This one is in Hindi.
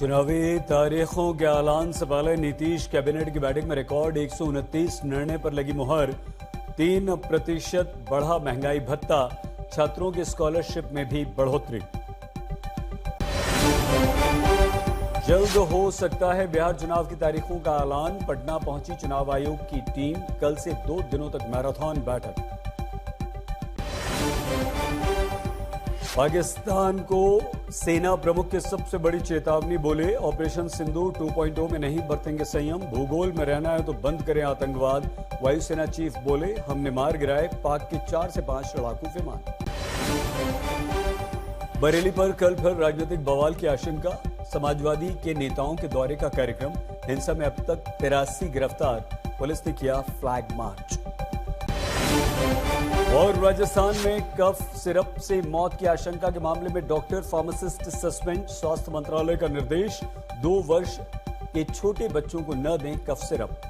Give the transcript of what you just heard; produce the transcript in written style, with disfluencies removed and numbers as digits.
चुनावी तारीखों के ऐलान से पहले नीतीश कैबिनेट की बैठक में रिकॉर्ड 129 निर्णय पर लगी मुहर। 3% बढ़ा महंगाई भत्ता, छात्रों की स्कॉलरशिप में भी बढ़ोतरी। जल्द हो सकता है बिहार चुनाव की तारीखों का ऐलान। पटना पहुंची चुनाव आयोग की टीम। कल से 2 दिनों तक मैराथन बैठक। पाकिस्तान को सेना प्रमुख की सबसे बड़ी चेतावनी, बोले ऑपरेशन सिंदूर 2.0 में नहीं बरतेंगे संयम। भूगोल में रहना है तो बंद करें आतंकवाद। वायुसेना चीफ बोले हमने मार गिराए पाक के 4 से 5 लड़ाकू विमान। बरेली पर कल फिर राजनीतिक बवाल की आशंका। समाजवादी के नेताओं के दौरे का कार्यक्रम। हिंसा में अब तक 83 गिरफ्तार। पुलिस ने किया फ्लैग मार्च। और राजस्थान में कफ सिरप से मौत की आशंका के मामले में डॉक्टर फार्मासिस्ट सस्पेंड। स्वास्थ्य मंत्रालय का निर्देश, 2 वर्ष के छोटे बच्चों को न दें कफ सिरप।